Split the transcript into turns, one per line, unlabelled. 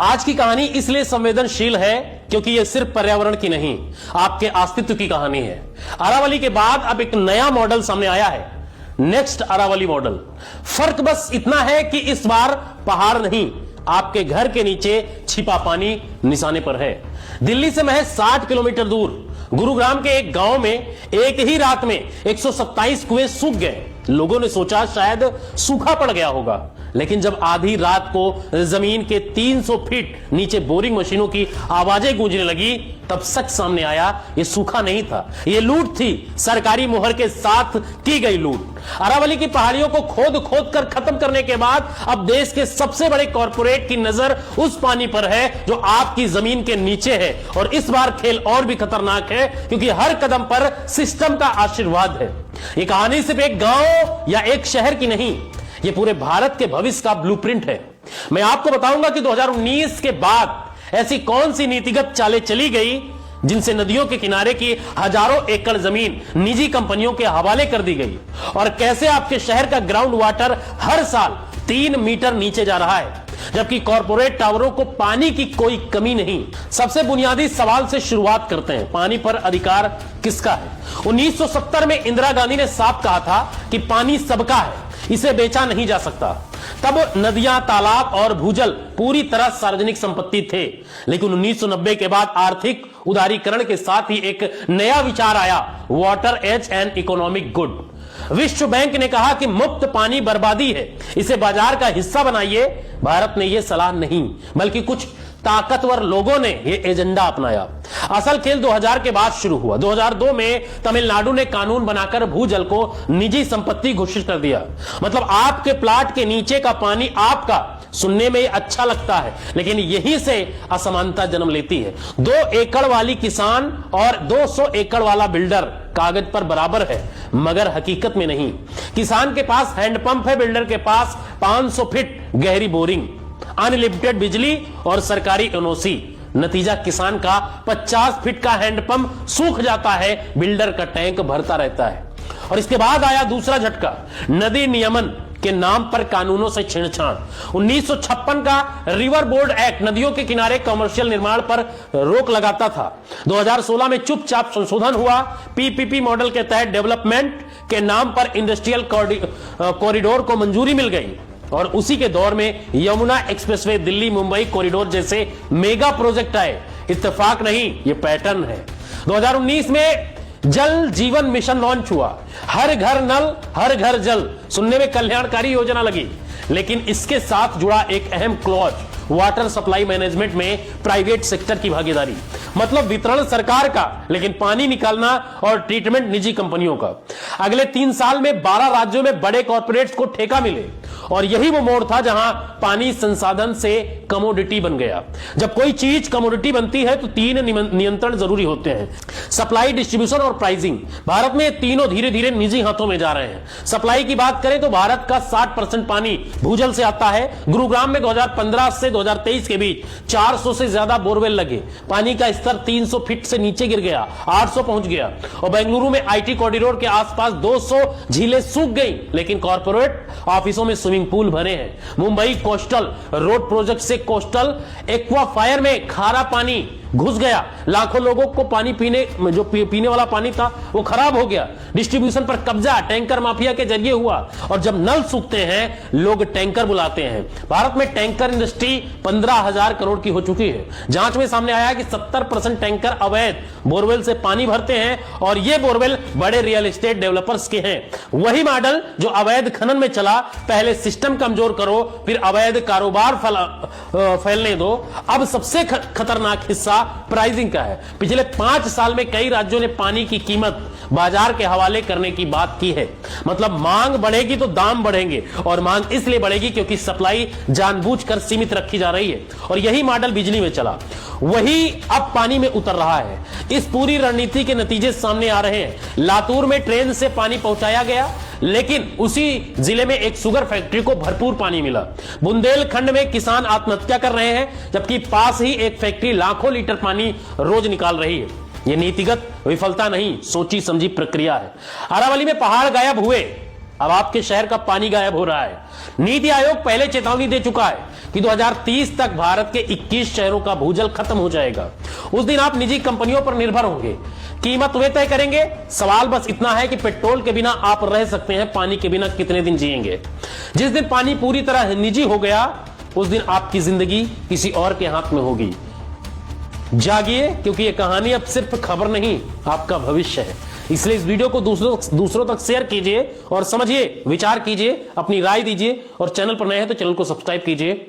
आज की कहानी इसलिए संवेदनशील है क्योंकि यह सिर्फ पर्यावरण की नहीं, आपके अस्तित्व की कहानी है। अरावली के बाद अब एक नया मॉडल सामने आया है, नेक्स्ट अरावली मॉडल। फर्क बस इतना है कि इस बार पहाड़ नहीं, आपके घर के नीचे छिपा पानी निशाने पर है। दिल्ली से महज 60 किलोमीटर दूर गुरुग्राम के एक गांव में एक ही रात में 127 कुएं सूख गए। लोगों ने सोचा शायद सूखा पड़ गया होगा, लेकिन जब आधी रात को जमीन के 300 फीट नीचे बोरिंग मशीनों की आवाजें गूंजने लगी, तब सच सामने आया। यह सूखा नहीं था, यह लूट थी, सरकारी मुहर के साथ की गई लूट। अरावली की पहाड़ियों को खोद खोद कर खत्म करने के बाद अब देश के सबसे बड़े कॉर्पोरेट की नजर उस पानी पर है जो आपकी जमीन के नीचे है। और इस बार खेल और भी खतरनाक है क्योंकि हर कदम पर सिस्टम का आशीर्वाद है। यह कहानी सिर्फ एक गांव या एक शहर की नहीं, यह पूरे भारत के भविष्य का ब्लूप्रिंट है। मैं आपको बताऊंगा कि 2019 के बाद ऐसी कौन सी नीतिगत चालें चली गई जिनसे नदियों के किनारे की हजारों एकड़ जमीन निजी कंपनियों के हवाले कर दी गई, और कैसे आपके शहर का ग्राउंड वाटर हर साल 3 मीटर नीचे जा रहा है, जबकि कॉर्पोरेट टावरों को पानी की कोई कमी नहीं। सबसे बुनियादी सवाल से शुरुआत करते हैं, पानी पर अधिकार किसका है? 1970 में इंदिरा गांधी ने साफ कहा था कि पानी सबका है, इसे बेचा नहीं जा सकता। तब नदियां, तालाब और भूजल पूरी तरह सार्वजनिक संपत्ति थे। लेकिन 1990 के बाद आर्थिक उदारीकरण के साथ ही एक नया विचार आया, water as an economic good. विश्व बैंक ने कहा कि मुफ्त पानी बर्बादी है, इसे बाजार का हिस्सा बनाइए। भारत ने यह सलाह नहीं, बल्कि कुछ ताकतवर लोगों ने यह एजेंडा अपनाया। असल खेल 2000 के बाद शुरू हुआ। 2002 में तमिलनाडु ने कानून बनाकर भूजल को निजी संपत्ति घोषित कर दिया। मतलब आपके प्लाट के नीचे का पानी आपका। सुनने में अच्छा लगता है, लेकिन यहीं से असमानता जन्म लेती है। 2 एकड़ वाली किसान और 200 एकड़ वाला बिल्डर कागज पर बराबर है, मगर हकीकत में नहीं। किसान के पास हैंडपंप है, बिल्डर के पास 500 फीट गहरी बोरिंग, अनलिमिटेड बिजली और सरकारी एनओसी। नतीजा किसान का 50 फीट का हैंडपंप सूख जाता है, बिल्डर का टैंक भरता रहता है। और इसके बाद आया दूसरा झटका, नदी नियमन के नाम पर कानूनों से छेड़छाड़। 1956 का रिवर बोर्ड एक्ट नदियों के किनारे कमर्शियल निर्माण पर रोक लगाता था। 2016 में चुपचाप संशोधन हुआ। पीपीपी मॉडल के तहत डेवलपमेंट के नाम पर इंडस्ट्रियल कॉरिडोर को मंजूरी मिल गई, और उसी के दौर में यमुना एक्सप्रेसवे, दिल्ली मुंबई कॉरिडोर जैसे मेगा प्रोजेक्ट आए। इत्तेफाक नहीं, यह पैटर्न है। 2019 में जल जीवन मिशन लॉन्च हुआ। हर घर नल, हर घर जल। सुनने में कल्याणकारी योजना लगी, लेकिन इसके साथ जुड़ा एक अहम क्लॉज, वाटर सप्लाई मैनेजमेंट में प्राइवेट सेक्टर की भागीदारी। मतलब वितरण सरकार का, लेकिन पानी निकालना और ट्रीटमेंट निजी कंपनियों का। अगले 3 साल में 12 राज्यों में बड़े कॉर्पोरेट्स को ठेका मिले, और यही वो मोड़ था जहां पानी संसाधन से कमोडिटी बन गया। जब कोई चीज कमोडिटी बनती है तो 3 नियंत्रण जरूरी होते हैं, सप्लाई, डिस्ट्रीब्यूशन और प्राइसिंग। भारत में तीनों धीरे धीरे निजी हाथों में जा रहे हैं। सप्लाई की बात करें तो भारत का 60% पानी भूजल से आता है। गुरुग्राम में 2015 से 2023 के बीच 400 से ज्यादा बोरवेल लगे। पानी का स्तर 300 फीट से नीचे गिर गया, 800 पहुंच गया। और बेंगलुरु में आईटी कॉरिडोर के आसपास 200 झीलें सूख गई, लेकिन कॉर्पोरेट ऑफिसों में स्विमिंग पूल भरे हैं। मुंबई कोस्टल रोड प्रोजेक्ट से कोस्टल एक्वाफायर में खारा पानी घुस गया। लाखों लोगों को पानी पीने वाला पानी था वो खराब हो गया। डिस्ट्रीब्यूशन पर कब्जा टैंकर माफिया के जरिए हुआ, और जब नल सूखते हैं लोग टैंकर बुलाते हैं। भारत में टैंकर इंडस्ट्री 15,000 करोड़ की हो चुकी है। जांच में सामने आया कि 70% टैंकर अवैध बोरवेल से पानी भरते हैं, और ये बोरवेल बड़े रियल एस्टेट डेवलपर्स के हैं। वही मॉडल जो अवैध खनन में चला, पहले सिस्टम कमजोर करो, फिर अवैध कारोबार फैलने दो। अब सबसे खतरनाक हिस्सा प्राइसिंग का है। पिछले 5 साल में कई राज्यों ने पानी की कीमत बाजार के हवाले करने की बात की है। मतलब मांग बढ़ेगी तो दाम बढ़ेंगे, और मांग इसलिए बढ़ेगी क्योंकि सप्लाई जानबूझकर सीमित रखी जा रही है। और यही मॉडल बिजली में चला, वही अब पानी में उतर रहा है। इस पूरी रणनीति के नतीजे सामने आ रहे हैं। लातूर में ट्रेन से पानी पहुंचाया गया, लेकिन उसी जिले में एक शुगर फैक्ट्री को भरपूर पानी मिला। बुंदेलखंड में किसान आत्महत्या कर रहे हैं, जबकि पास ही एक फैक्ट्री लाखों लीटर पानी रोज निकाल रही है। यह नीतिगत विफलता नहीं, सोची समझी प्रक्रिया है। अरावली में पहाड़ गायब हुए, अब आपके शहर का पानी गायब हो रहा है। नीति आयोग पहले चेतावनी दे चुका है कि 2030 तक भारत के 21 शहरों का भूजल खत्म हो जाएगा। उस दिन आप निजी कंपनियों पर निर्भर होंगे, कीमत वे तय करेंगे। सवाल बस इतना है कि पेट्रोल के बिना आप रह सकते हैं, पानी के बिना कितने दिन जिएंगे। जिस दिन पानी पूरी तरह निजी हो गया, उस दिन आपकी जिंदगी किसी और के हाथ में होगी। जागिए, क्योंकि यह कहानी अब सिर्फ खबर नहीं, आपका भविष्य है। इसलिए इस वीडियो को दूसरों तक शेयर कीजिए और समझिए, विचार कीजिए, अपनी राय दीजिए और चैनल पर नए हैं तो चैनल को सब्सक्राइब कीजिए।